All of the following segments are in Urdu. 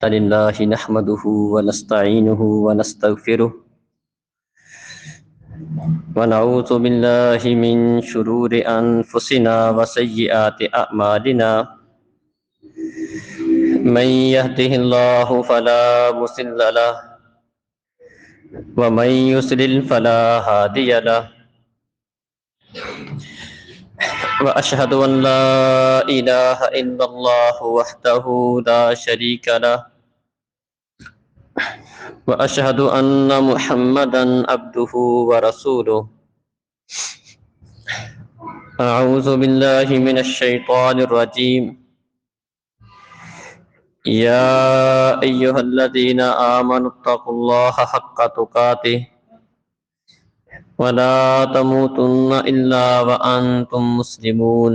لله نحمده ونستعينه ونستغفره ونعوذ بالله من شرور أنفسنا وسيئات أعمالنا من يهده الله فلا مضل له ومن يضلل فلا هادي له وأشهد أن لا إله إلا الله وحده لا شريك له وأشهد أن محمدا عبده ورسوله أعوذ بالله من الشيطان الرجيم يا أيها الذين آمنوا اتقوا الله حق تقاته ولا تموتن إلا وأنتم مسلمون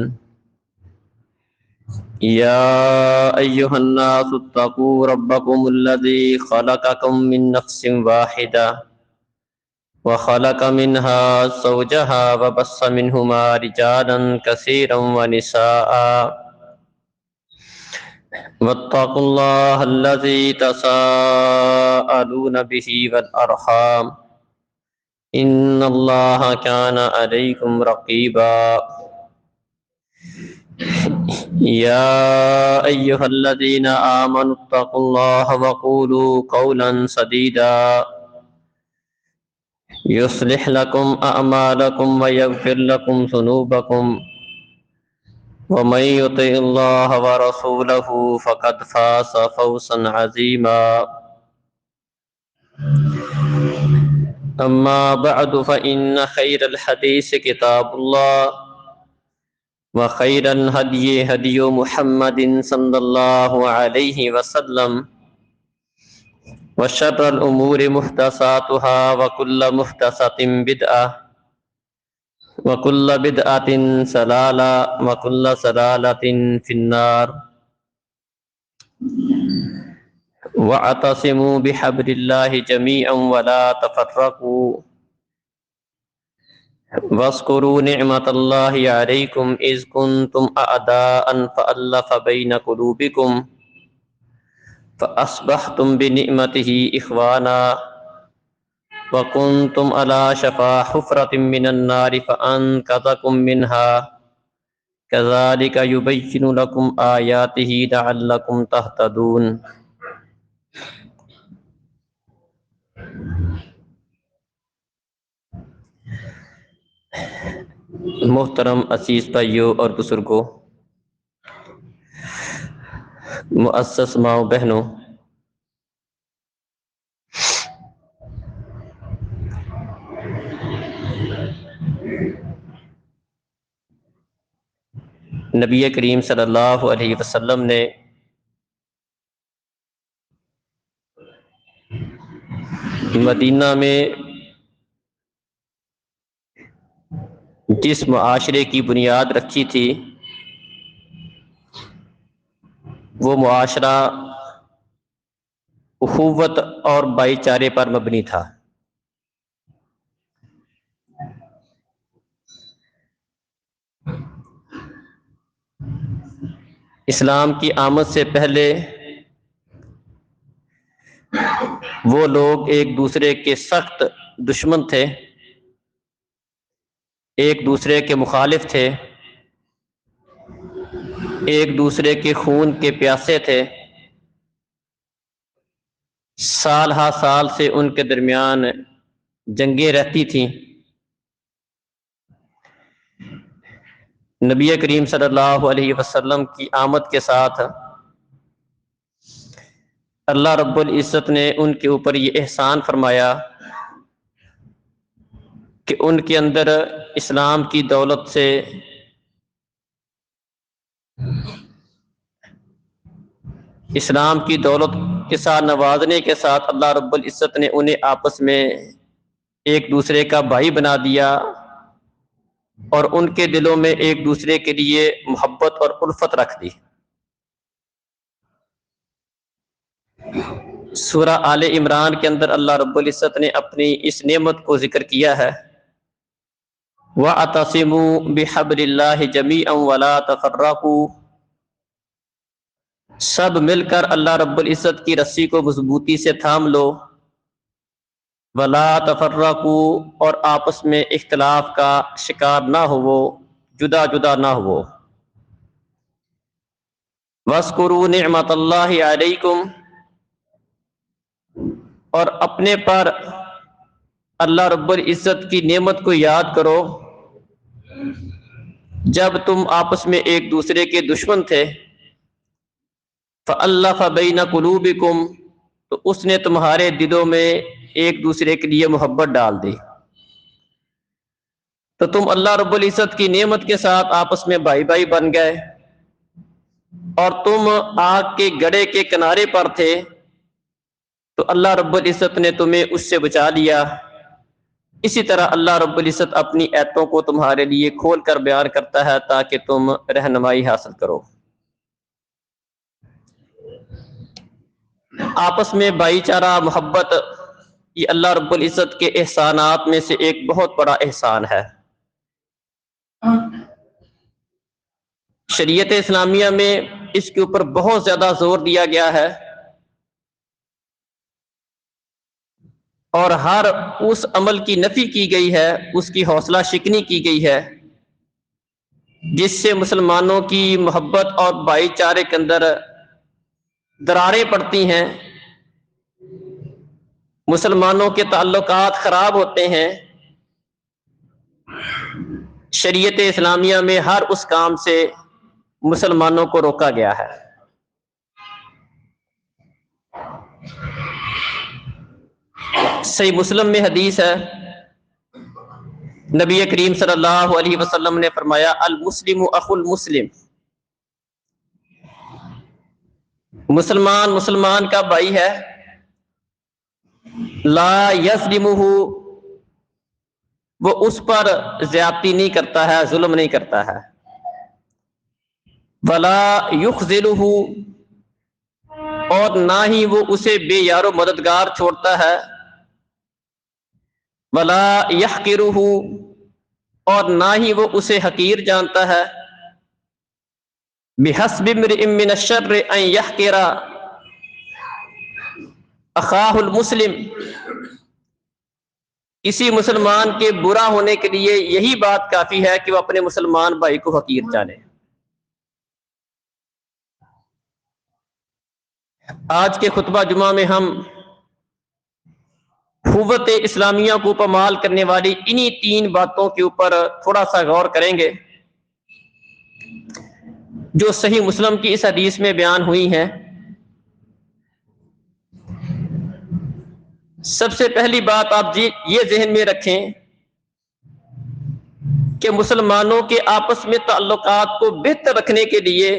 يا أيها الناس اتقوا ربكم الذي خلقكم من نفس واحدة وخلق منها زوجها وبث منهما رجالا كثيرا ونساء واتقوا الله الذي تساءلون به والأرحام إن الله كان عليكم رقيبا يا أيها الذين آمنوا اتقوا الله وقولوا قولا سديدا يصلح لكم أعمالكم ويغفر لكم ذنوبكم ومن يطع الله ورسوله فقد فاز فوزا عظيما أما بعد فإن خير الحديث كتاب الله وخير الهدي هدي محمد صلى الله عليه وسلم وشر الأمور محدثاتها وكل محدثة بدعة وكل بدعة ضلالة وكل ضلالة في النار واعتصموا بحبل الله جميعا ولا تفرقوا واذكروا نعمة الله عليكم إذ كنتم أعداء فألف بين قلوبكم فأصبحتم بنعمته إخوانا وكنتم على شفا حفرة من النار فأنقذكم منها كذلك يبين لكم آياته لعلكم تهتدون محترم عزیز بھائیوں اور بزرگوں، معزز ماؤں بہنوں، نبی کریم صلی اللہ علیہ وسلم نے مدینہ میں جس معاشرے کی بنیاد رکھی تھی وہ معاشرہ اخوت اور بھائی چارے پر مبنی تھا۔ اسلام کی آمد سے پہلے وہ لوگ ایک دوسرے کے سخت دشمن تھے، ایک دوسرے کے مخالف تھے، ایک دوسرے کے خون کے پیاسے تھے۔ سال ہا سال سے ان کے درمیان جنگیں رہتی تھیں۔ نبی کریم صلی اللہ علیہ وسلم کی آمد کے ساتھ اللہ رب العزت نے ان کے اوپر یہ احسان فرمایا کہ ان کے اندر اسلام کی دولت سے اسلام کی دولت کے ساتھ نوازنے کے ساتھ اللہ رب العزت نے انہیں آپس میں ایک دوسرے کا بھائی بنا دیا اور ان کے دلوں میں ایک دوسرے کے لیے محبت اور الفت رکھ دی۔ سورہ آل عمران کے اندر اللہ رب العزت نے اپنی اس نعمت کو ذکر کیا ہے، وَاعْتَصِمُوا بِحَبْلِ اللَّهِ جَمِيعًا وَلَا تَفَرَّقُوا، سب مل کر اللہ رب العزت کی رسی کو مضبوطی سے تھام لو، ولا تفرقوا، اور آپس میں اختلاف کا شکار نہ ہو، جدا جدا نہ ہو۔ واذکروا نعمت اللہ علیکم، اور اپنے پر اللہ رب العزت کی نعمت کو یاد کرو جب تم آپس میں ایک دوسرے کے دشمن تھے، فألف بین قلوبکم، تو اس نے تمہارے دلوں میں ایک دوسرے کے لیے محبت ڈال دی، تو تم اللہ رب العزت کی نعمت کے ساتھ آپس میں بھائی بھائی بن گئے، اور تم آگ کے گڑھے کے کنارے پر تھے تو اللہ رب العزت نے تمہیں اس سے بچا لیا۔ اسی طرح اللہ رب العزت اپنی ایتوں کو تمہارے لیے کھول کر بیان کرتا ہے تاکہ تم رہنمائی حاصل کرو۔ آپس میں بھائی چارہ، محبت، یہ اللہ رب العزت کے احسانات میں سے ایک بہت بڑا احسان ہے۔ شریعت اسلامیہ میں اس کے اوپر بہت زیادہ زور دیا گیا ہے، اور ہر اس عمل کی نفی کی گئی ہے، اس کی حوصلہ شکنی کی گئی ہے جس سے مسلمانوں کی محبت اور بھائی چارے کے اندر دراریں پڑتی ہیں، مسلمانوں کے تعلقات خراب ہوتے ہیں۔ شریعت اسلامیہ میں ہر اس کام سے مسلمانوں کو روکا گیا ہے۔ صحیح مسلم میں حدیث ہے، نبی کریم صلی اللہ علیہ وسلم نے فرمایا، المسلم اخو المسلم، مسلمان مسلمان کا بھائی ہے، لا یظلمہ، وہ اس پر زیادتی نہیں کرتا ہے، ظلم نہیں کرتا ہے، ولا یخذلہ، اور نہ ہی وہ اسے بے یار و مددگار چھوڑتا ہے، ولا یحقرہ، اور نہ ہی وہ اسے حقیر جانتا ہے، بحسب امرئ من الشر ان یحقر اخاہ المسلم، کسی مسلمان کے برا ہونے کے لیے یہی بات کافی ہے کہ وہ اپنے مسلمان بھائی کو حقیر جانے۔ آج کے خطبہ جمعہ میں ہم قوت اسلامیہ کو پامال کرنے والی انہی 3 باتوں کے اوپر تھوڑا سا غور کریں گے جو صحیح مسلم کی اس حدیث میں بیان ہوئی ہیں۔ سب سے پہلی بات آپ یہ ذہن میں رکھیں کہ مسلمانوں کے آپس میں تعلقات کو بہتر رکھنے کے لیے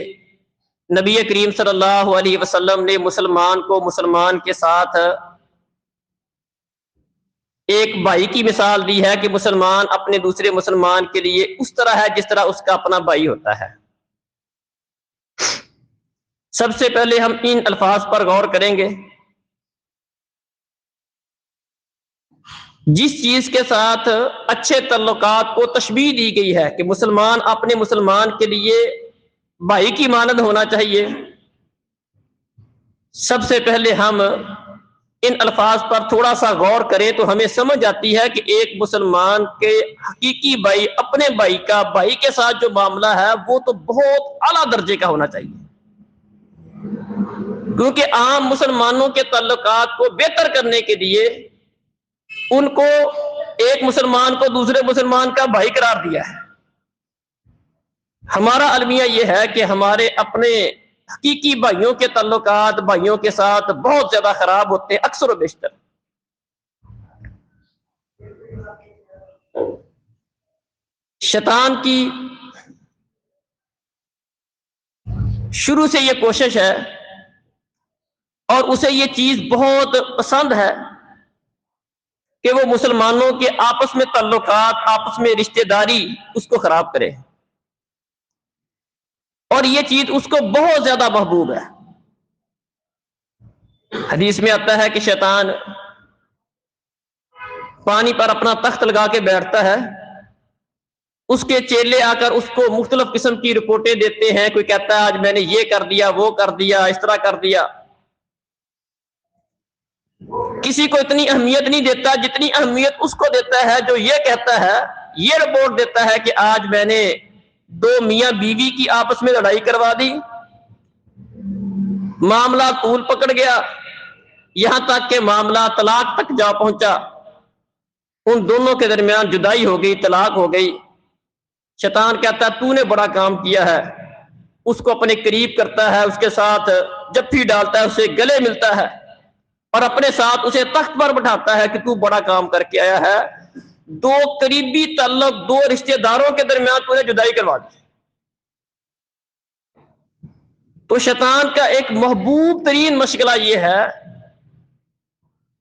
نبی کریم صلی اللہ علیہ وسلم نے مسلمان کو مسلمان کے ساتھ ایک بھائی کی مثال دی ہے کہ مسلمان اپنے دوسرے مسلمان کے لیے اس طرح ہے جس طرح اس کا اپنا بھائی ہوتا ہے۔ سب سے پہلے ہم ان الفاظ پر غور کریں گے، جس چیز کے ساتھ اچھے تعلقات کو تشبیہ دی گئی ہے کہ مسلمان اپنے مسلمان کے لیے بھائی کی مانند ہونا چاہیے، سب سے پہلے ہم ان الفاظ پر تھوڑا سا غور کریں تو ہمیں سمجھ آتی ہے کہ ایک مسلمان کے حقیقی بھائی اپنے بھائی کا بھائی کے ساتھ جو معاملہ ہے وہ تو بہت اعلیٰ درجے کا ہونا چاہیے، کیونکہ عام مسلمانوں کے تعلقات کو بہتر کرنے کے لیے ان کو ایک مسلمان کو دوسرے مسلمان کا بھائی قرار دیا ہے۔ ہمارا المیہ یہ ہے کہ ہمارے اپنے حقیقی بھائیوں کے تعلقات بھائیوں کے ساتھ بہت زیادہ خراب ہوتے ہیں، اکثر و بیشتر۔ شیطان کی شروع سے یہ کوشش ہے اور اسے یہ چیز بہت پسند ہے کہ وہ مسلمانوں کے آپس میں تعلقات، آپس میں رشتہ داری اس کو خراب کرے، اور یہ چیز اس کو بہت زیادہ محبوب ہے۔ حدیث میں آتا ہے کہ شیطان پانی پر اپنا تخت لگا کے بیٹھتا ہے اس کے چیلے آ کر اس کو مختلف قسم کی رپورٹیں دیتے ہیں، کوئی کہتا ہے آج میں نے یہ کر دیا، وہ کر دیا، اس طرح کر دیا. کسی کو اتنی اہمیت نہیں دیتا جتنی اہمیت اس کو دیتا ہے جو یہ کہتا ہے، یہ رپورٹ دیتا ہے کہ آج میں نے 2 میاں بیوی کی آپس میں لڑائی کروا دی، معاملہ طول پکڑ گیا، یہاں تک کہ معاملہ طلاق تک جا پہنچا، ان دونوں کے درمیان جدائی ہو گئی، طلاق ہو گئی. شیطان کہتا ہے تو نے بڑا کام کیا ہے، اس کو اپنے قریب کرتا ہے، اس کے ساتھ جفی ڈالتا ہے، اسے گلے ملتا ہے اور اپنے ساتھ اسے تخت پر بٹھاتا ہے کہ تو بڑا کام کر کے آیا ہے. 2 قریبی تعلق، 2 رشتہ داروں کے درمیان تو نے جدائی کروا دی. تو شیطان کا ایک محبوب ترین مشغلہ یہ ہے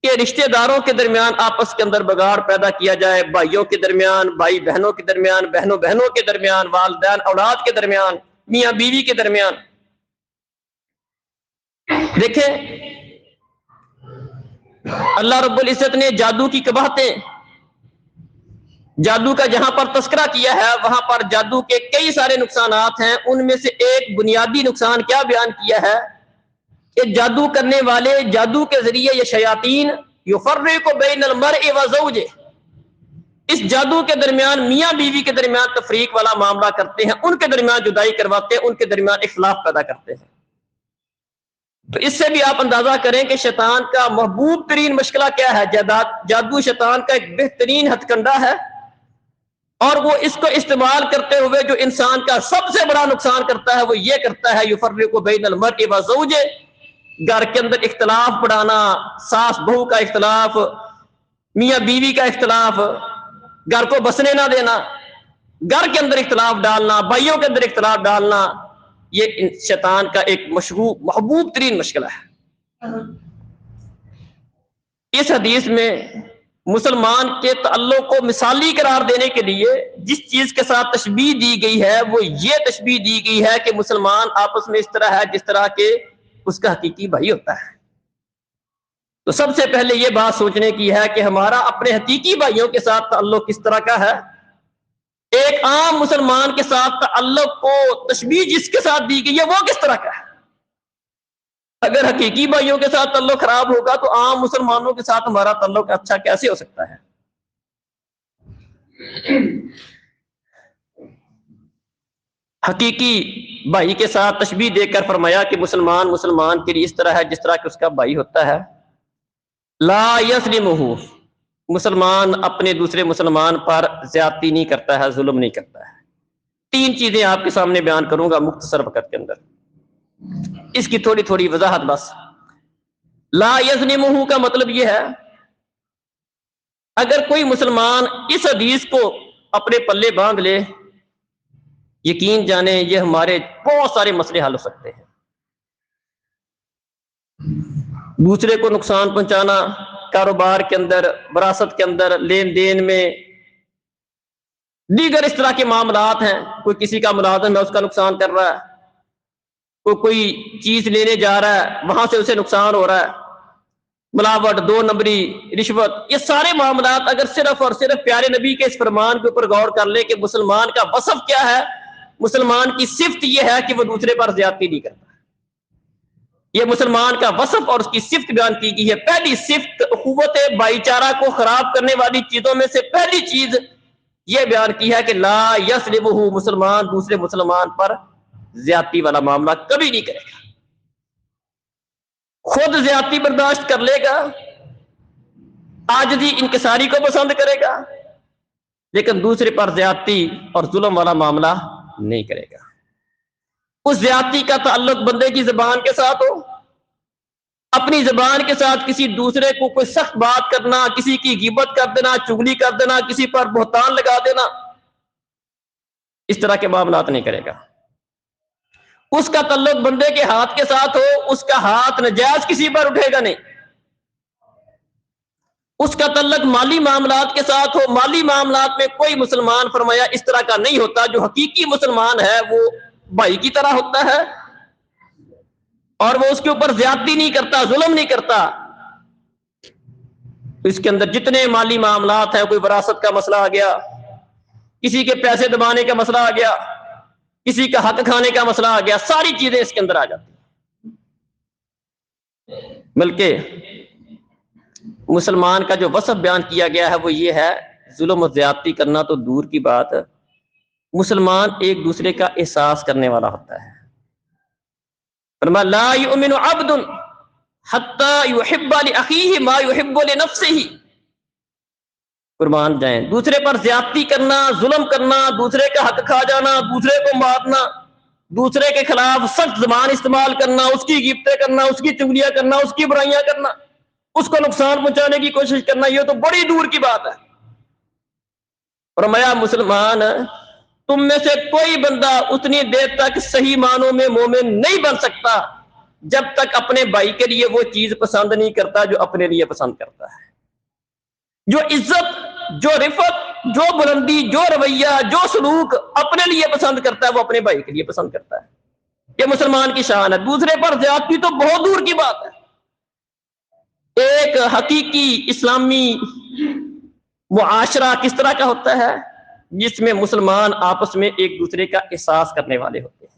کہ رشتہ داروں کے درمیان آپس کے اندر بگاڑ پیدا کیا جائے، بھائیوں کے درمیان، بھائی بہنوں کے درمیان، بہنوں بہنوں کے درمیان، والدین اولاد کے درمیان، میاں بیوی کے درمیان. دیکھیں اللہ رب العزت نے جادو کی قباحتیں، جادو کا جہاں پر تذکرہ کیا ہے وہاں پر جادو کے کئی سارے نقصانات ہیں. ان میں سے ایک بنیادی نقصان کیا بیان کیا ہے کہ جادو کرنے والے جادو کے ذریعے یہ شیاطین یفرق بین المرء وزوجہ، اس جادو کے درمیان میاں بیوی کے درمیان تفریق والا معاملہ کرتے ہیں، ان کے درمیان جدائی کرواتے ہیں، ان کے درمیان اختلاف پیدا کرتے ہیں. تو اس سے بھی آپ اندازہ کریں کہ شیطان کا محبوب ترین مشغلہ کیا ہے. جادو شیطان کا ایک بہترین ہتھ کنڈا ہے، اور وہ اس کو استعمال کرتے ہوئے جو انسان کا سب سے بڑا نقصان کرتا ہے وہ یہ کرتا ہے یفرق بین المرء وزوجہ، گھر کے اندر اختلاف بڑھانا، ساس بہو کا اختلاف، میاں بیوی کا اختلاف، گھر کو بسنے نہ دینا، گھر کے اندر اختلاف ڈالنا، بھائیوں کے اندر اختلاف ڈالنا. یہ شیطان کا ایک محبوب ترین مشغلہ ہے. اس حدیث میں مسلمان کے تعلق کو مثالی قرار دینے کے لیے جس چیز کے ساتھ تشبیہ دی گئی ہے وہ یہ تشبیہ دی گئی ہے کہ مسلمان آپس میں اس طرح ہے جس طرح کے اس کا حقیقی بھائی ہوتا ہے. تو سب سے پہلے یہ بات سوچنے کی ہے کہ ہمارا اپنے حقیقی بھائیوں کے ساتھ تعلق کس طرح کا ہے. ایک عام مسلمان کے ساتھ تعلق کو تشبیہ جس کے ساتھ دی گئی ہے وہ کس طرح کا ہے. اگر حقیقی بھائیوں کے ساتھ تعلق خراب ہوگا تو عام مسلمانوں کے ساتھ ہمارا تعلق اچھا کیسے ہو سکتا ہے. حقیقی بھائی کے ساتھ تشبیہ دے کر فرمایا کہ مسلمان کے لیے اس طرح ہے جس طرح کہ اس کا بھائی ہوتا ہے. لا یظلمہ، مسلمان اپنے دوسرے مسلمان پر زیادتی نہیں کرتا ہے، ظلم نہیں کرتا ہے. 3 چیزیں آپ کے سامنے بیان کروں گا مختصر وقت کے اندر، اس کی تھوڑی تھوڑی وضاحت بس. لا یظلمہ کا مطلب یہ ہے اگر کوئی مسلمان اس حدیث کو اپنے پلے باندھ لے، یقین جانیں یہ ہمارے بہت سارے مسئلے حل ہو سکتے ہیں. دوسرے کو نقصان پہنچانا، کاروبار کے اندر، وراثت کے اندر، لین دین میں، دیگر اس طرح کے معاملات ہیں. کوئی کسی کا ملازم ہے اس کا نقصان کر رہا ہے، کوئی چیز لینے جا رہا ہے وہاں سے اسے نقصان ہو رہا ہے، ملاوٹ، 2 نمبری، رشوت، یہ سارے معاملات اگر صرف اور صرف پیارے نبی کے اس فرمان کے اوپر غور کر لیں کہ مسلمان کا وصف کیا ہے، مسلمان کی صفت یہ ہے کہ وہ دوسرے پر زیادتی نہیں کرتا. یہ مسلمان کا وصف اور اس کی صفت بیان کی گئی ہے. پہلی صفت اخوت بھائی چارہ کو خراب کرنے والی چیزوں میں سے پہلی چیز یہ بیان کی ہے کہ لا یظلمہ، مسلمان دوسرے مسلمان پر زیادتی والا معاملہ کبھی نہیں کرے گا. خود زیادتی برداشت کر لے گا، عاجزی انکساری کو پسند کرے گا، لیکن دوسرے پر زیادتی اور ظلم والا معاملہ نہیں کرے گا. اس زیادتی کا تعلق بندے کی زبان کے ساتھ ہو، اپنی زبان کے ساتھ کسی دوسرے کو کوئی سخت بات کرنا، کسی کی غیبت کر دینا، چغلی کر دینا، کسی پر بہتان لگا دینا، اس طرح کے معاملات نہیں کرے گا. اس کا تعلق بندے کے ہاتھ کے ساتھ ہو، اس کا ہاتھ نجائز کسی پر اٹھے گا نہیں. اس کا تعلق مالی معاملات کے ساتھ ہو، مالی معاملات میں کوئی مسلمان فرمایا اس طرح کا نہیں ہوتا. جو حقیقی مسلمان ہے وہ بھائی کی طرح ہوتا ہے اور وہ اس کے اوپر زیادتی نہیں کرتا، ظلم نہیں کرتا. اس کے اندر جتنے مالی معاملات ہیں، کوئی وراثت کا مسئلہ آ گیا، کسی کے پیسے دبانے کا مسئلہ آ گیا، کسی کا حق کھانے کا مسئلہ آ گیا، ساری چیزیں اس کے اندر آ جاتی ہیں۔ بلکہ مسلمان کا جو وصف بیان کیا گیا ہے وہ یہ ہے، ظلم و زیادتی کرنا تو دور کی بات، مسلمان ایک دوسرے کا احساس کرنے والا ہوتا ہے۔ فرمایا لا یؤمن عبد حتی یحب لاخیہ ما یحب لنفسہ، قربان جائیں، دوسرے پر زیادتی کرنا، ظلم کرنا، دوسرے کا حق کھا جانا، دوسرے کو مارنا، دوسرے کے خلاف سخت زبان استعمال کرنا، اس کی غیبتیں کرنا، اس کی چغلیاں کرنا، اس کی برائیاں کرنا، اس کو نقصان پہنچانے کی کوشش کرنا، یہ تو بڑی دور کی بات ہے۔ فرمایا مسلمان تم میں سے کوئی بندہ اتنی دیر تک صحیح معنوں میں مومن نہیں بن سکتا جب تک اپنے بھائی کے لیے وہ چیز پسند نہیں کرتا جو اپنے لیے پسند کرتا ہے۔ جو عزت، جو رفت، جو بلندی، جو رویہ، جو سلوک اپنے لیے پسند کرتا ہے وہ اپنے بھائی کے لیے پسند کرتا ہے۔ یہ مسلمان کی شان ہے۔ دوسرے پر زیادتی تو بہت دور کی بات ہے۔ ایک حقیقی اسلامی معاشرہ کس طرح کا ہوتا ہے؟ جس میں مسلمان آپس میں ایک دوسرے کا احساس کرنے والے ہوتے ہیں،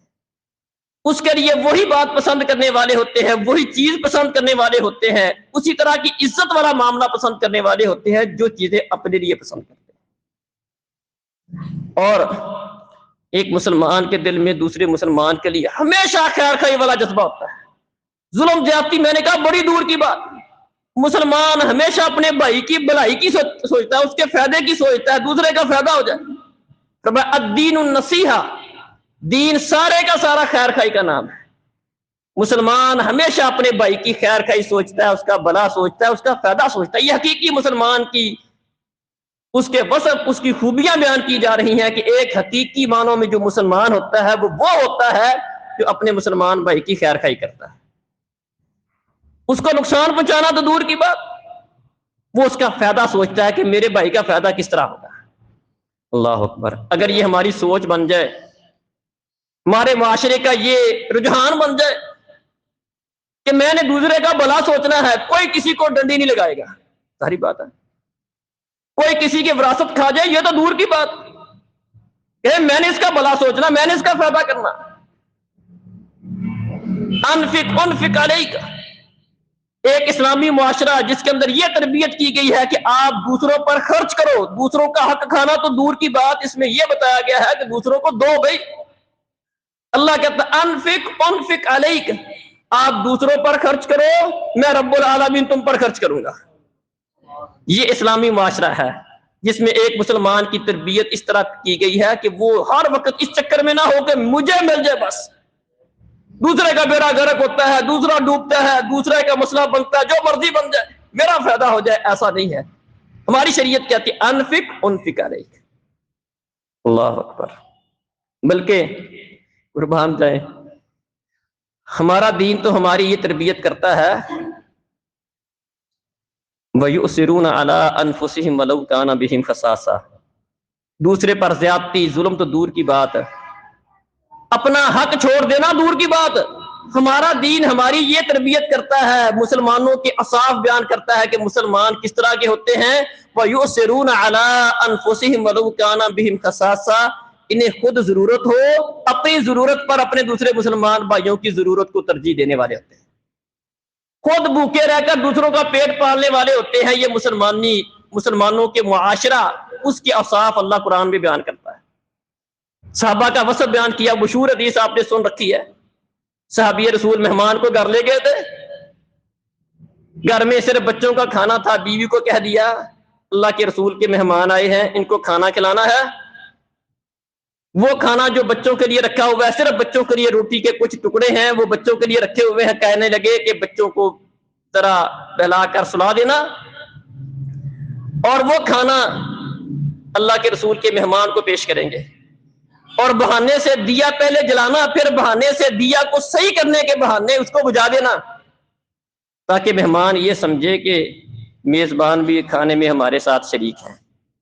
اس کے لیے وہی بات پسند کرنے والے ہوتے ہیں، وہی چیز پسند کرنے والے ہوتے ہیں، اسی طرح کی عزت والا معاملہ پسند کرنے والے ہوتے ہیں جو چیزیں اپنے لیے پسند کرتے ہیں۔ اور ایک مسلمان کے دل میں دوسرے مسلمان کے لیے ہمیشہ خیر خواہی والا جذبہ ہوتا ہے۔ ظلم زیادتی میں نے کہا بڑی دور کی بات، مسلمان ہمیشہ اپنے بھائی کی بھلائی کی سوچتا ہے، اس کے فائدے کی سوچتا ہے، دوسرے کا فائدہ ہو جائے۔ الدین النصیحہ، دین سارے کا سارا خیر خواہی کا نام ہے۔ مسلمان ہمیشہ اپنے بھائی کی خیر خواہی سوچتا ہے، اس کا بھلا سوچتا ہے، اس کا فائدہ سوچتا ہے۔ یہ حقیقی مسلمان کی اس کے وصف، اس کی خوبیاں بیان کی جا رہی ہیں کہ ایک حقیقی معنوں میں جو مسلمان ہوتا ہے وہ ہوتا ہے جو اپنے مسلمان بھائی کی خیر خواہی کرتا ہے۔ اس کو نقصان پہنچانا تو دور کی بات، وہ اس کا فائدہ سوچتا ہے کہ میرے بھائی کا فائدہ کس طرح ہوگا۔ اللہ اکبر۔ اگر یہ ہماری سوچ بن جائے، ہمارے معاشرے کا یہ رجحان بن جائے کہ میں نے دوسرے کا بھلا سوچنا ہے، کوئی کسی کو ڈنڈی نہیں لگائے گا، ساری بات ہے۔ کوئی کسی کی وراثت کھا جائے یہ تو دور کی بات کہ میں نے اس کا بھلا سوچنا، میں نے اس کا فائدہ کرنا۔ انفق علیک، ایک اسلامی معاشرہ جس کے اندر یہ تربیت کی گئی ہے کہ آپ دوسروں پر خرچ کرو، دوسروں کا حق کھانا تو دور کی بات، اس میں یہ بتایا گیا ہے کہ دوسروں کو دو بھائی۔ اللہ کہتا ہے انفق علیک، آپ دوسروں پر خرچ کرو، میں رب العالمین تم پر خرچ کروں گا۔ یہ اسلامی معاشرہ ہے جس میں ایک مسلمان کی تربیت اس طرح کی گئی ہے کہ وہ ہر وقت اس چکر میں نہ ہو کہ مجھے مل جائے، بس دوسرے کا بیڑا غرق ہوتا ہے، دوسرا ڈوبتا ہے، دوسرے کا مسئلہ بنتا ہے، جو مرضی بن جائے میرا فائدہ ہو جائے، ایسا نہیں ہے۔ ہماری شریعت کہتی ہے انفق علیک۔ اللہ اکبر۔ بلکہ قربان جائیں، ہمارا دین تو ہماری یہ تربیت کرتا ہے وَيُؤْثِرُونَ عَلَىٰ أَنفُسِهِمْ وَلَوْ كَانَ بِهِمْ خَصَاصَةٌ، دوسرے پر زیادتی، ظلم تو دور کی بات، اپنا حق چھوڑ دینا دور کی بات۔ ہمارا دین ہماری یہ تربیت کرتا ہے، مسلمانوں کے اوصاف بیان کرتا ہے کہ مسلمان کس طرح کے ہوتے ہیں۔ وَيُؤْثِرُونَ عَلَىٰ أَنفُسِهِمْ وَلَوْ كَانَ بِهِمْ خَصَاصَةٌ، انہیں خود ضرورت ہو، اپنی ضرورت پر اپنے دوسرے مسلمان بھائیوں کی ضرورت کو ترجیح دینے والے ہوتے ہیں، خود بھوکے رہ کر دوسروں کا پیٹ پالنے والے ہوتے ہیں۔ یہ مسلمانوں کے معاشرہ، اس کے اوصاف اللہ قرآن میں بیان کرتا ہے۔ صحابہ کا وصف بیان کیا، مشہور حدیث آپ نے سن رکھی ہے۔ صحابی رسول مہمان کو گھر لے گئے تھے، گھر میں صرف بچوں کا کھانا تھا، بیوی کو کہہ دیا اللہ کے رسول کے مہمان آئے ہیں، ان کو کھانا کھلانا ہے۔ وہ کھانا جو بچوں کے لیے رکھا ہوا ہے، صرف بچوں کے لیے روٹی کے کچھ ٹکڑے ہیں، وہ بچوں کے لیے رکھے ہوئے ہیں۔ کہنے لگے کہ بچوں کو ذرا بہلا کر سلا دینا، اور وہ کھانا اللہ کے رسول کے مہمان کو پیش کریں گے، اور بہانے سے دیا پہلے جلانا، پھر بہانے سے دیا کو صحیح کرنے کے بہانے اس کو بجھا دینا، تاکہ مہمان یہ سمجھے کہ میزبان بھی کھانے میں ہمارے ساتھ شریک ہیں۔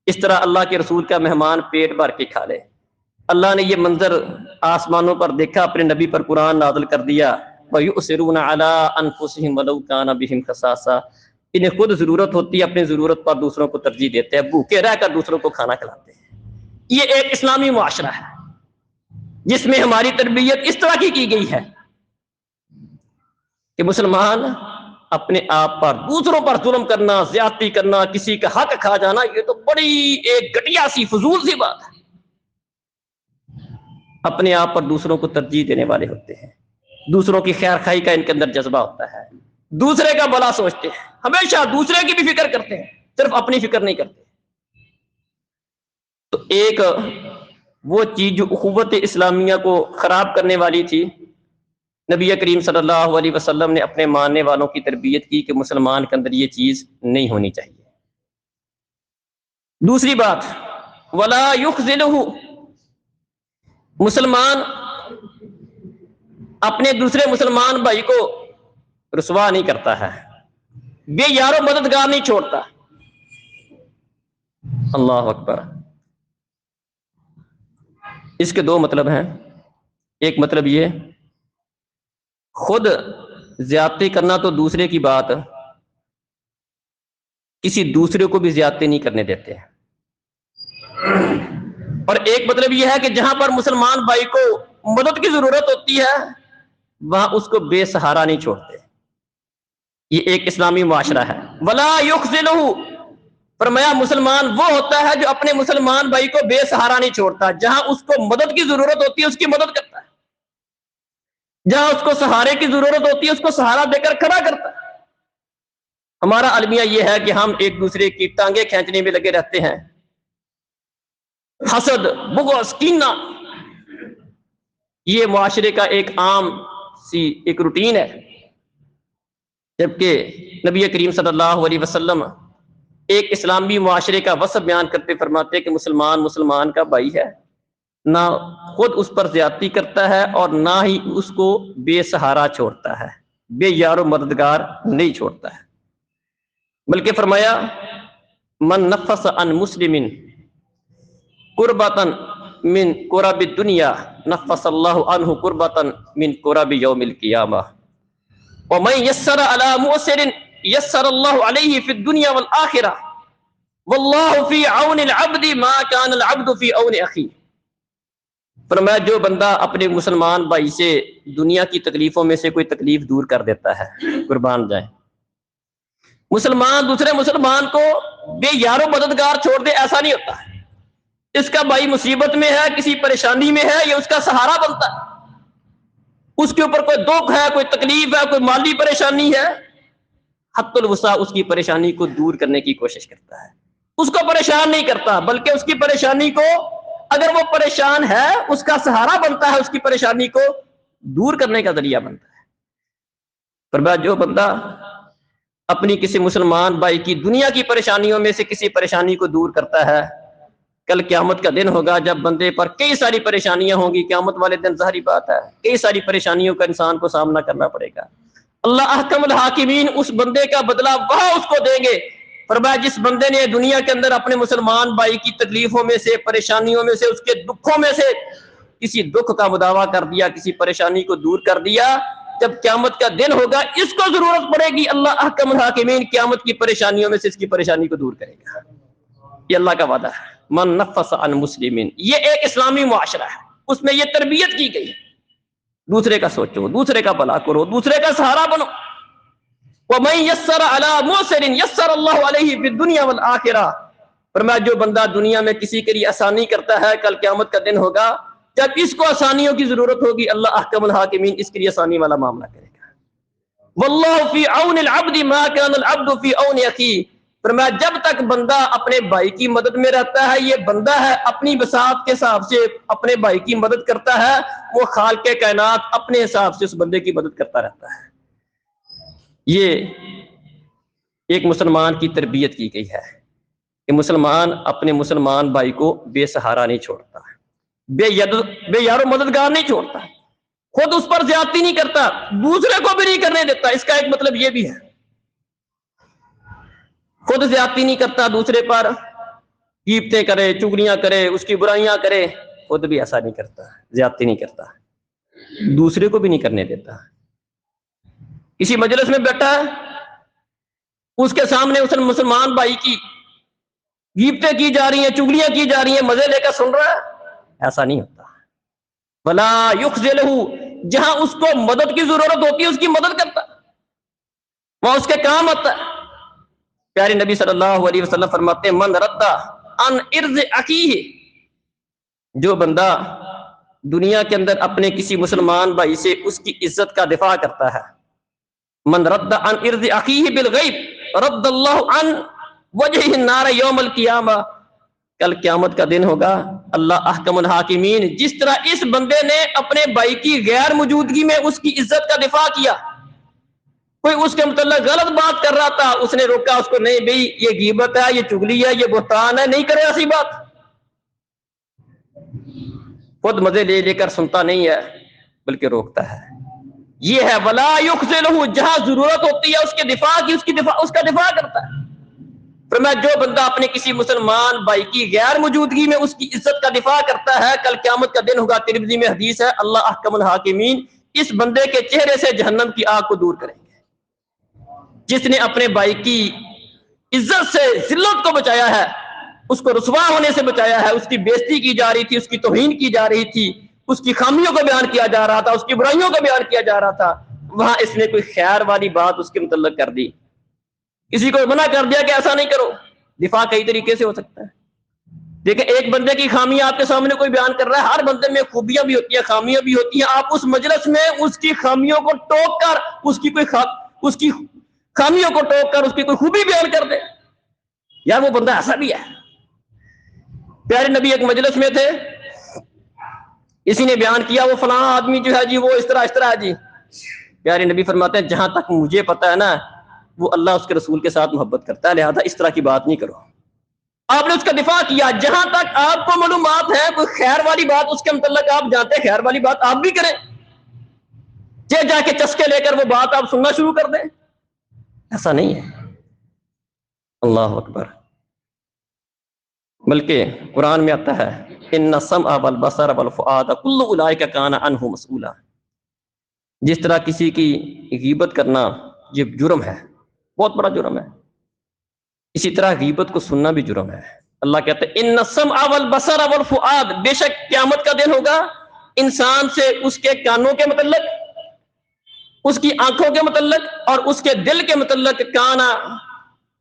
اس طرح اللہ کے رسول کا مہمان پیٹ بھر کے کھا لے۔ اللہ نے یہ منظر آسمانوں پر دیکھا، اپنے نبی پر قرآن نازل کر دیا وَيُؤْثِرُونَ عَلَىٰ أَنفُسِهِمْ وَلَوْ كَانَ بِهِمْ خَصَاصَةٌ، انہیں خود ضرورت ہوتی ہے، اپنی ضرورت پر دوسروں کو ترجیح دیتے ہیں، بھوکے رہ کر دوسروں کو کھانا کھلاتے ہیں۔ یہ ایک اسلامی معاشرہ ہے جس میں ہماری تربیت اس طرح کی گئی ہے کہ مسلمان اپنے آپ پر دوسروں پر ظلم کرنا، زیادتی کرنا، کسی کا حق کھا جانا، یہ تو بڑی ایک گھٹیا سی فضول سی بات ہے۔ اپنے آپ پر دوسروں کو ترجیح دینے والے ہوتے ہیں، دوسروں کی خیر خواہی کا ان کے اندر جذبہ ہوتا ہے، دوسرے کا بھلا سوچتے ہیں، ہمیشہ دوسرے کی بھی فکر کرتے ہیں، صرف اپنی فکر نہیں کرتے۔ تو ایک وہ چیز جو اخوت اسلامیہ کو خراب کرنے والی تھی، نبی کریم صلی اللہ علیہ وسلم نے اپنے ماننے والوں کی تربیت کی کہ مسلمان کے اندر یہ چیز نہیں ہونی چاہیے۔ دوسری بات، ولا یخذلہ، مسلمان اپنے دوسرے مسلمان بھائی کو رسوا نہیں کرتا ہے، بے یار و مددگار نہیں چھوڑتا۔ اللہ اکبر۔ اس کے دو مطلب ہیں۔ ایک مطلب یہ، خود زیادتی کرنا تو دوسرے کی بات، کسی دوسرے کو بھی زیادتی نہیں کرنے دیتے ہیں۔ اور ایک مطلب یہ ہے کہ جہاں پر مسلمان بھائی کو مدد کی ضرورت ہوتی ہے وہاں اس کو بے سہارا نہیں چھوڑتے۔ یہ ایک اسلامی معاشرہ ہے۔ ولا یخذلہ، فرمایا مسلمان وہ ہوتا ہے جو اپنے مسلمان بھائی کو بے سہارا نہیں چھوڑتا، جہاں اس کو مدد کی ضرورت ہوتی ہے اس کی مدد کرتا ہے، جہاں اس کو سہارے کی ضرورت ہوتی ہے اس کو سہارا دے کر کھڑا کرتا ہے۔ ہمارا المیہ یہ ہے کہ ہم ایک دوسرے کی ٹانگیں کھینچنے میں لگے رہتے ہیں، حسد، بغض، کینہ، یہ معاشرے کا ایک عام سی ایک روٹین ہے۔ جبکہ نبی کریم صلی اللہ علیہ وسلم ایک اسلامی معاشرے کا وصف بیان کرتے فرماتے کہ مسلمان مسلمان کا بھائی ہے، نہ خود اس پر زیادتی کرتا ہے اور نہ ہی اس کو بے سہارا چھوڑتا ہے، بے یار و مددگار نہیں چھوڑتا ہے، بلکہ فرمایا من نفس عن مسلم قربۃ من قرب الدنیا نفس اللہ عنہ قربۃ من قرب یوم القیامہ ومن یسر علی مؤسر یسر اللہ علیہ فی الدنیا والآخرہ واللہ فی عون العبد ما کان العبد فی عون اخیہ۔ فرمایا جو بندہ اپنے مسلمان بھائی سے دنیا کی تکلیفوں میں سے کوئی تکلیف دور کر دیتا ہے، قربان جائے، مسلمان دوسرے مسلمان کو بے یار و مددگار چھوڑ دے، ایسا نہیں ہوتا ہے۔ اس کا بھائی مصیبت میں ہے، کسی پریشانی میں ہے، یہ اس کا سہارا بنتا ہے، اس کے اوپر کوئی دکھ ہے، کوئی تکلیف ہے، کوئی مالی پریشانی ہے، حت الوسع اس کی پریشانی کو دور کرنے کی کوشش کرتا ہے، اس کو پریشان نہیں کرتا، بلکہ اس کی پریشانی کو، اگر وہ پریشان ہے اس کا سہارا بنتا ہے، اس کی پریشانی کو دور کرنے کا ذریعہ بنتا ہے۔ فرمایا جو بندہ اپنی کسی مسلمان بھائی کی دنیا کی پریشانیوں میں سے کسی پریشانی کو دور کرتا ہے، کل قیامت کا دن ہوگا جب بندے پر کئی ساری پریشانیاں ہوں گی، قیامت والے دن ظاہری بات ہے کئی ساری پریشانیوں کا انسان کو سامنا کرنا پڑے گا، اللہ احکم الحاکمین اس بندے کا بدلہ وہاں اس کو دیں گے۔ فرمایا جس بندے نے دنیا کے اندر اپنے مسلمان بھائی کی تکلیفوں میں سے، پریشانیوں میں سے، اس کے دکھوں میں سے کسی دکھ کا مداوع کر دیا، کسی پریشانی کو دور کر دیا، جب قیامت کا دن ہوگا اس کو ضرورت پڑے گی، اللہ احکم الحاکمین قیامت کی پریشانیوں میں سے اس کی پریشانی کو دور کرے گا۔ یہ اللہ کا وعدہ ہے۔ من نفس عن مسلمین، یہ ایک اسلامی معاشرہ ہے، اس میں یہ تربیت کی گئی ہے، دوسرے کا سوچو، دوسرے کا بھلا کرو، دوسرے کا سہارا بنو۔ وَمَن يَسَّرَ عَلَى مُعْسِرٍ يَسَّرَ اللَّهُ عَلَيْهِ فِي الدُّنْيَا وَالْآخِرَةِ۔ فرمایا جو بندہ دنیا میں کسی کے لیے آسانی کرتا ہے، کل قیامت کا دن ہوگا جب اس کو آسانیوں کی ضرورت ہوگی، اللہ احکم الحاکمین اس کے لیے آسانی والا معاملہ کرے گا۔ وَاللَّهُ فِي عَوْنِ الْعَبْدِ مَا كَانَ الْعَبْدُ فِي عَوْنِ أَخِيهِ۔ فرمایا جب تک بندہ اپنے بھائی کی مدد میں رہتا ہے، یہ بندہ ہے اپنی بساط کے حساب سے اپنے بھائی کی مدد کرتا ہے، وہ خالق کائنات اپنے حساب سے اس بندے کی مدد کرتا رہتا ہے۔ یہ ایک مسلمان کی تربیت کی گئی ہے کہ مسلمان اپنے مسلمان بھائی کو بے سہارا نہیں چھوڑتا، بے یار و مددگار نہیں چھوڑتا، خود اس پر زیادتی نہیں کرتا، دوسرے کو بھی نہیں کرنے دیتا۔ اس کا ایک مطلب یہ بھی ہے، خود زیادتی نہیں کرتا، دوسرے پر غیبتیں کرے، چگلیاں کرے، اس کی برائیاں کرے، خود بھی ایسا نہیں کرتا، زیادتی نہیں کرتا، دوسرے کو بھی نہیں کرنے دیتا۔ کسی مجلس میں بیٹھا ہے، اس کے سامنے اس مسلمان بھائی کی غیبتیں کی جا رہی ہیں، چگلیاں کی جا رہی ہیں، مزے لے کر سن رہا ہے، ایسا نہیں ہوتا۔ ولا یخذلہ، جہاں اس کو مدد کی ضرورت ہوتی ہے اس کی مدد کرتا ہے، وہاں اس کے کام آتا ہے۔ پیارے نبی صلی اللہ علیہ وسلم فرماتے ہیں من رد عن ارض اخیہ، جو بندہ دنیا کے اندر اپنے کسی مسلمان بھائی سے اس کی عزت کا دفاع کرتا ہے، من رد عن ارض اخیہ بالغیب رد اللہ عن وجہ النار یوم القیامہ، کل قیامت کا دن ہوگا، اللہ احکم الحاکمین، جس طرح اس بندے نے اپنے بھائی کی غیر موجودگی میں اس کی عزت کا دفاع کیا، کوئی اس کے متعلق غلط بات کر رہا تھا، اس نے روکا اس کو، نہیں بھئی یہ غیبت ہے، یہ چگلی ہے، یہ بہتان ہے، نہیں کرے ایسی بات، خود مزے لے لے کر سنتا نہیں ہے بلکہ روکتا ہے۔ یہ ہے ولا یخذلہ، جہاں ضرورت ہوتی ہے اس کے دفاع کی، اس کا دفاع کرتا ہے۔ فرمایا جو بندہ اپنے کسی مسلمان بھائی کی غیر موجودگی میں اس کی عزت کا دفاع کرتا ہے، کل قیامت کا دن ہوگا، ترمذی میں حدیث ہے، اللہ احکم الحاکمین اس بندے کے چہرے سے جہنم کی آگ کو دور کریں گے۔ جس نے اپنے بھائی کی عزت سے، ذلت کو بچایا ہے، اس کو رسوا ہونے سے بچایا ہے، اس کی بےزتی کی جا رہی تھی، اس کی توہین کی جا رہی تھی، اس کی خامیوں کو بیان کیا جا رہا تھا، اس کی برائیوں کو بیان کیا جا رہا تھا، وہاں اس نے کوئی خیر والی بات اس کے متعلق کر دی، کسی کو منع کر دیا کہ ایسا نہیں کرو۔ دفاع کئی طریقے سے ہو سکتا ہے۔ دیکھیں ایک بندے کی خامیاں آپ کے سامنے کوئی بیان کر رہا ہے، ہر بندے میں خوبیاں بھی ہوتی ہیں، خامیاں بھی ہوتی ہیں، آپ اس مجلس میں اس کی خامیوں کو ٹوک کر اس کی خامیوں کو ٹوک کر اس کی کوئی خوبی بیان کر دیں، یار وہ بندہ ایسا بھی ہے۔ پیارے نبی ایک مجلس میں تھے، اسی نے بیان کیا وہ فلاں آدمی جو ہے جی وہ اس طرح ہے جی، پیارے نبی فرماتے ہیں جہاں تک مجھے پتا ہے نا وہ اللہ اس کے رسول کے ساتھ محبت کرتا ہے، لہذا اس طرح کی بات نہیں کرو۔ آپ نے اس کا دفاع کیا، جہاں تک آپ کو معلومات ہے کوئی خیر والی بات اس کے متعلق آپ جانتے ہیں، خیر والی بات آپ بھی کریں، جا کے چسکے لے کر وہ بات آپ سننا شروع کر دیں، ایسا نہیں ہے۔ اللہ اکبر۔ بلکہ قرآن میں آتا ہے ان السمع والبصر والفؤاد کل اولئک کان عنہ مسئولا، جس طرح کسی کی غیبت کرنا یہ جرم ہے، بہت بڑا جرم ہے، اسی طرح غیبت کو سننا بھی جرم ہے۔ اللہ کہتا ہے ان السمع والبصر والفؤاد، بے شک قیامت کا دن ہوگا، انسان سے اس کے کانوں کے متعلق، اس کی آنکھوں کے متعلق اور اس کے دل کے متعلق کان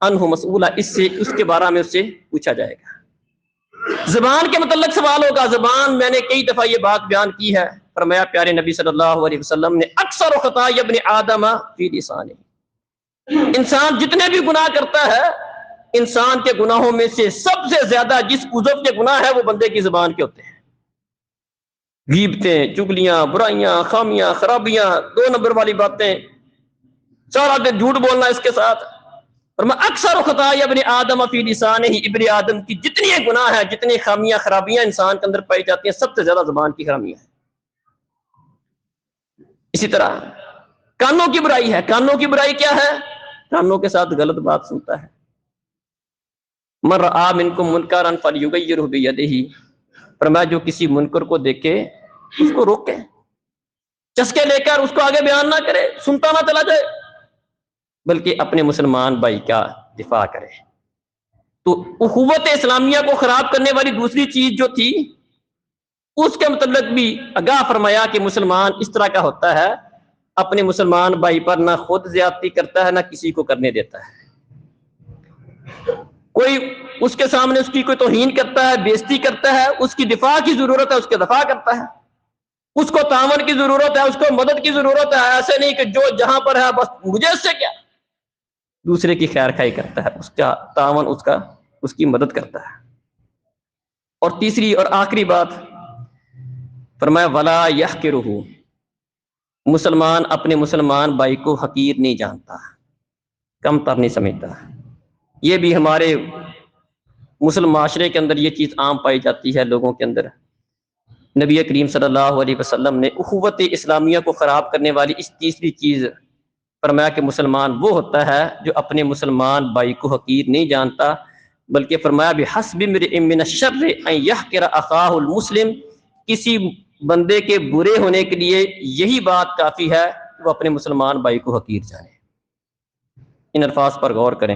عنہ مسئولا، اس کے بارے میں اس سے پوچھا جائے گا۔ زبان کے متعلق سوال ہوگا، زبان میں نے کئی دفعہ یہ بات بیان کی ہے، فرمایا پیارے نبی صلی اللہ علیہ وسلم نے اکثر خطایا ابن آدم فی لسانہ، انسان جتنے بھی گناہ کرتا ہے، انسان کے گناہوں میں سے سب سے زیادہ جس عضو کے گناہ ہے وہ بندے کی زبان کے ہوتے ہیں۔ غیبتیں، چگلیاں، برائیاں، خامیاں، خرابیاں، 2 نمبر والی باتیں، سارا دن جھوٹ بولنا اس کے ساتھ، اور میں اکثر خطایا ابن آدم فی لسانہ، ابن آدم کی جتنی گناہ ہے، جتنی خامیاں خرابیاں انسان کے اندر پائی جاتی ہیں، سب سے زیادہ زبان کی خرامیاں ہیں۔ اسی طرح کانوں کی برائی ہے، کانوں کی برائی کیا ہے؟ کانوں کے ساتھ غلط بات سنتا ہے۔ من رآ منکم منکرا فلیغیرہ بیدہ، فرمایا جو کسی منکر کو دیکھے اس کو روکے، چسکے لے کر اس کو آگے بیان نہ کرے، سنتا نہ چلا جائے، بلکہ اپنے مسلمان بھائی کا دفاع کرے۔ تو اخوت اسلامیہ کو خراب کرنے والی دوسری چیز جو تھی اس کے متعلق بھی آگاہ فرمایا کہ مسلمان اس طرح کا ہوتا ہے، اپنے مسلمان بھائی پر نہ خود زیادتی کرتا ہے نہ کسی کو کرنے دیتا ہے۔ کوئی اس کے سامنے اس کی کوئی توہین کرتا ہے، بےزتی کرتا ہے، اس کی دفاع کی ضرورت ہے، اس کے دفاع کرتا ہے، اس کو تعاون کی ضرورت ہے، اس کو مدد کی ضرورت ہے، ایسے نہیں کہ جو جہاں پر ہے بس مجھے اس سے کیا، دوسرے کی خیر خواہی کرتا ہے، اس کا تعاون، اس کی مدد کرتا ہے۔ اور تیسری اور آخری بات فرمایا ولا یحقرہ، مسلمان اپنے مسلمان بھائی کو حقیر نہیں جانتا، کم تر نہیں سمجھتا۔ یہ بھی ہمارے مسلم معاشرے کے اندر یہ چیز عام پائی جاتی ہے لوگوں کے اندر۔ نبی کریم صلی اللہ علیہ وسلم نے اخوت اسلامیہ کو خراب کرنے والی اس تیسری چیز فرمایا کہ مسلمان وہ ہوتا ہے جو اپنے مسلمان بھائی کو حقیر نہیں جانتا، بلکہ فرمایا بحسب امرئ من الشر ان یحقر اخاہ المسلم، کسی بندے کے برے ہونے کے لیے یہی بات کافی ہے کہ وہ اپنے مسلمان بھائی کو حقیر جانے۔ ان الفاظ پر غور کریں۔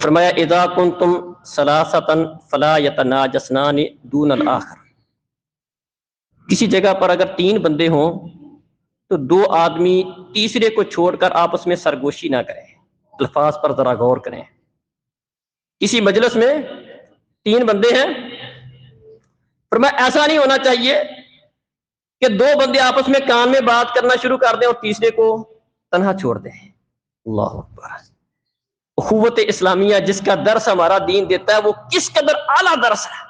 فرمایا اذا کنتم ثلاثۃ فلا یتناجسنان دون الاخر، کسی جگہ پر اگر 3 بندے ہوں تو 2 آدمی تیسرے کو چھوڑ کر آپس میں سرگوشی نہ کریں۔ الفاظ پر ذرا غور کریں۔ کسی مجلس میں 3 بندے ہیں، فرمایا ایسا نہیں ہونا چاہیے کہ 2 بندے آپس میں کان میں بات کرنا شروع کر دیں اور تیسرے کو تنہا چھوڑ دیں۔ اللہ اکبر۔ اخوت اسلامیہ جس کا درس ہمارا دین دیتا ہے وہ کس قدر اعلیٰ درس ہے۔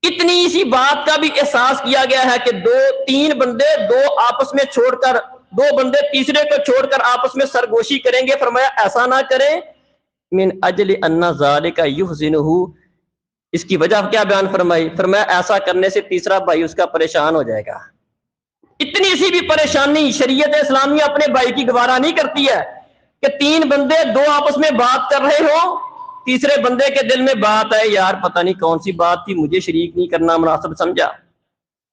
اتنی سی بات کا بھی احساس کیا گیا ہے کہ 2-3 بندے 2 آپس میں چھوڑ کر 2 بندے تیسرے کو چھوڑ کر آپس میں سرگوشی کریں گے۔ فرمایا ایسا نہ کریں، من اجل ان ذالک یحزنہ، اس کی وجہ کیا بیان فرمائی؟ فرمایا ایسا کرنے سے تیسرا بھائی اس کا پریشان ہو جائے گا۔ اتنی سی بھی پریشانی شریعت اسلامیہ اپنے بھائی کی گوارا نہیں کرتی ہے کہ 3 بندے 2 آپس میں بات کر رہے ہوں، تیسرے بندے کے دل میں بات ہے یار پتہ نہیں کون سی بات تھی، مجھے شریک نہیں کرنا مناسب سمجھا،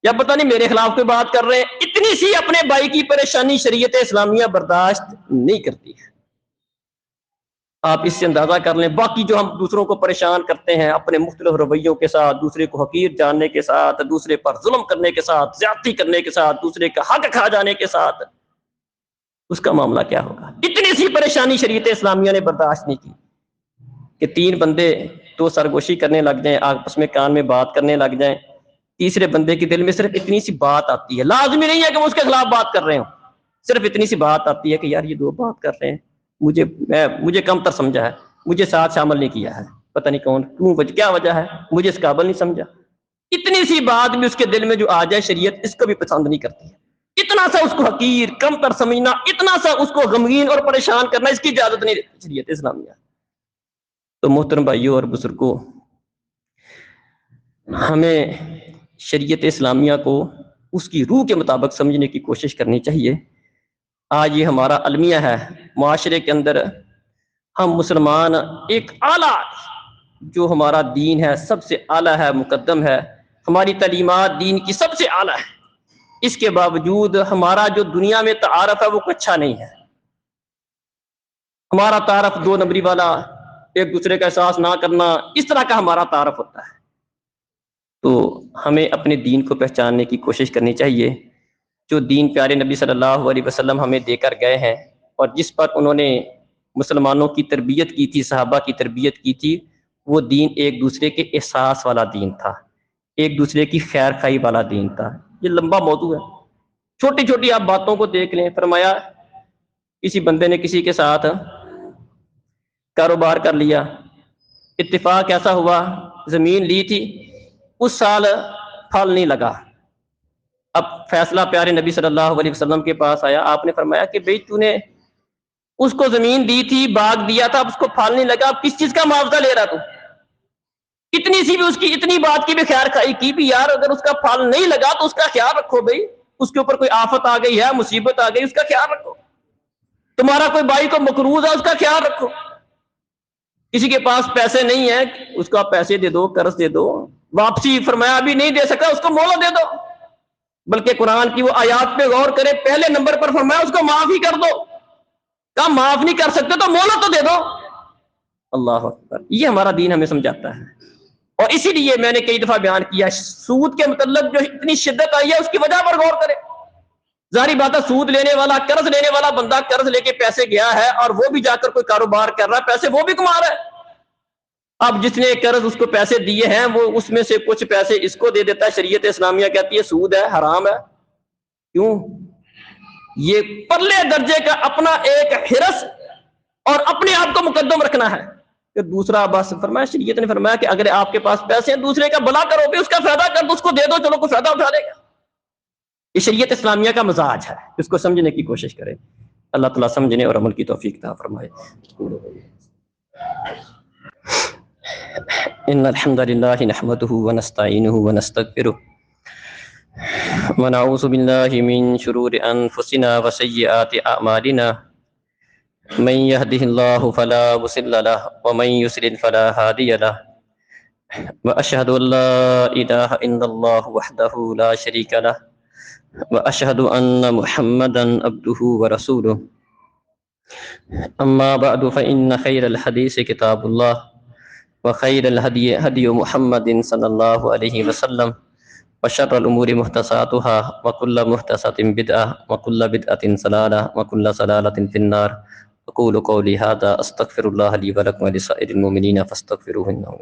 یا پتہ نہیں میرے خلاف کوئی بات کر رہے ہیں۔ اتنی سی اپنے بھائی کی پریشانی شریعت اسلامیہ برداشت نہیں کرتی ہے۔ آپ اس سے اندازہ کر لیں باقی جو ہم دوسروں کو پریشان کرتے ہیں اپنے مختلف رویوں کے ساتھ، دوسرے کو حقیر جاننے کے ساتھ، دوسرے پر ظلم کرنے کے ساتھ، زیادتی کرنے کے ساتھ، دوسرے کا حق کھا جانے کے ساتھ، اس کا معاملہ کیا ہوگا؟ اتنی سی پریشانی شریعت اسلامیہ نے برداشت نہیں کی کہ 3 بندے تو سرگوشی کرنے لگ جائیں، آپس میں کان میں بات کرنے لگ جائیں، تیسرے بندے کے دل میں صرف اتنی سی بات آتی ہے، لازمی نہیں ہے کہ وہ اس کے خلاف بات کر رہے ہوں، صرف اتنی سی بات آتی ہے کہ یار یہ 2 بات کر رہے ہیں، مجھے کم تر سمجھا ہے، مجھے ساتھ شامل نہیں کیا ہے، پتہ نہیں کون کیوں کیا وجہ ہے، مجھے اس قابل نہیں سمجھا۔ اتنی سی بات بھی اس کے دل میں جو آ جائے شریعت اس کو بھی پسند نہیں کرتی ہے۔ اتنا سا اس کو حقیر کم تر سمجھنا، اتنا سا اس کو غمگین اور پریشان کرنا، اس کی اجازت نہیں دیتی شریعت اسلامیہ۔ تو محترم بھائیوں اور بزرگوں، ہمیں شریعت اسلامیہ کو اس کی روح کے مطابق سمجھنے کی کوشش کرنی چاہیے۔ آج یہ ہمارا المیہ ہے، معاشرے کے اندر ہم مسلمان ایک اعلیٰ جو ہمارا دین ہے سب سے اعلیٰ ہے، مقدم ہے، ہماری تعلیمات دین کی سب سے اعلیٰ ہے، اس کے باوجود ہمارا جو دنیا میں تعارف ہے وہ کچھ اچھا نہیں ہے۔ ہمارا تعارف 2 نمبری والا، ایک دوسرے کا احساس نہ کرنا، اس طرح کا ہمارا تعارف ہوتا ہے۔ تو ہمیں اپنے دین کو پہچاننے کی کوشش کرنی چاہیے، جو دین پیارے نبی صلی اللہ علیہ وسلم ہمیں دے کر گئے ہیں اور جس پر انہوں نے مسلمانوں کی تربیت کی تھی، صحابہ کی تربیت کی تھی، وہ دین ایک دوسرے کے احساس والا دین تھا، ایک دوسرے کی خیر خواہی والا دین تھا۔ یہ لمبا موضوع ہے، چھوٹی چھوٹی آپ باتوں کو دیکھ لیں۔ فرمایا کسی بندے نے کسی کے ساتھ کاروبار کر لیا، اتفاق ایسا ہوا زمین لی تھی، اس سال پھل نہیں لگا۔ اب فیصلہ پیارے نبی صلی اللہ علیہ وسلم کے پاس آیا، آپ نے فرمایا کہ بھئی تو نے اس کو زمین دی تھی، باغ دیا تھا، اب اس کو پھل نہیں لگا، اب کس چیز کا معاوضہ لے رہا تو؟ اتنی سی بھی اس کی اتنی بات کی بھی خیر خواہی کی بھی، یار اگر اس کا پھل نہیں لگا تو اس کا خیال رکھو، بھئی اس کے اوپر کوئی آفت آ گئی ہے، مصیبت آ گئی، اس کا خیال رکھو۔ تمہارا کوئی بھائی کو مقروض ہے، اس کا خیال رکھو۔ کسی کے پاس پیسے نہیں ہیں، اس کو آپ پیسے دے دو، قرض دے دو، واپسی فرمایا ابھی نہیں دے سکا اس کو مہلت دے دو، بلکہ قرآن کی وہ آیات پہ غور کرے، پہلے نمبر پر فرمایا اس کو معاف ہی کر دو، کہا معاف نہیں کر سکتے تو مہلت تو دے دو۔ اللہ اکبر، یہ ہمارا دین ہمیں سمجھاتا ہے۔ اور اسی لیے میں نے کئی دفعہ بیان کیا، سود کے متعلق جو اتنی شدت آئی ہے اس کی وجہ پر غور کرے۔ ظاہری بات ہے سود لینے والا، قرض لینے والا بندہ قرض لے کے پیسے گیا ہے اور وہ بھی جا کر کوئی کاروبار کر رہا ہے، پیسے وہ بھی کما رہا ہے۔ اب جس نے قرض اس کو پیسے دیے ہیں وہ اس میں سے کچھ پیسے اس کو دے دیتا ہے، شریعت اسلامیہ کہتی ہے سود ہے، حرام ہے۔ کیوں؟ یہ پرلے درجے کا اپنا ایک حرص اور اپنے آپ کو مقدم رکھنا ہے کہ دوسرا بس فرمایا، شریعت نے فرمایا کہ اگر آپ کے پاس پیسے ہیں دوسرے کا بھلا کرو بھی، اس کا فائدہ کر دو، اس کو دے دو، چلو کوئی فائدہ اٹھا لے گا۔ یہ شریعت اسلامیہ کا مزاج ہے، اس کو سمجھنے کی کوشش کریں۔ اللہ تعالیٰ سمجھنے اور عمل کی توفیق عطا فرمائے۔ ان الحمد للہ نحمده ونستعینه ونستغفره ونعوذ باللہ من شرور انفسنا وسیئات اعمالنا، من يهده الله فلا مضل له ومن يضلل فلا هادي له، واشهد ان لا اله الا الله وحده لا شريك له، واشهد ان محمدا عبده ورسوله۔ أما بعد فإن خير الحديث كتاب الله وخير الهدي هدي محمد صلى الله عليه وسلم وشر الأمور محدثاتها وكل محدثة بدعة وكل بدعة ضلالة وكل ضلالة في النار. أقول قولي هذا أستغفر الله لي ولكم ولسائر المؤمنين فاستغفروه إنه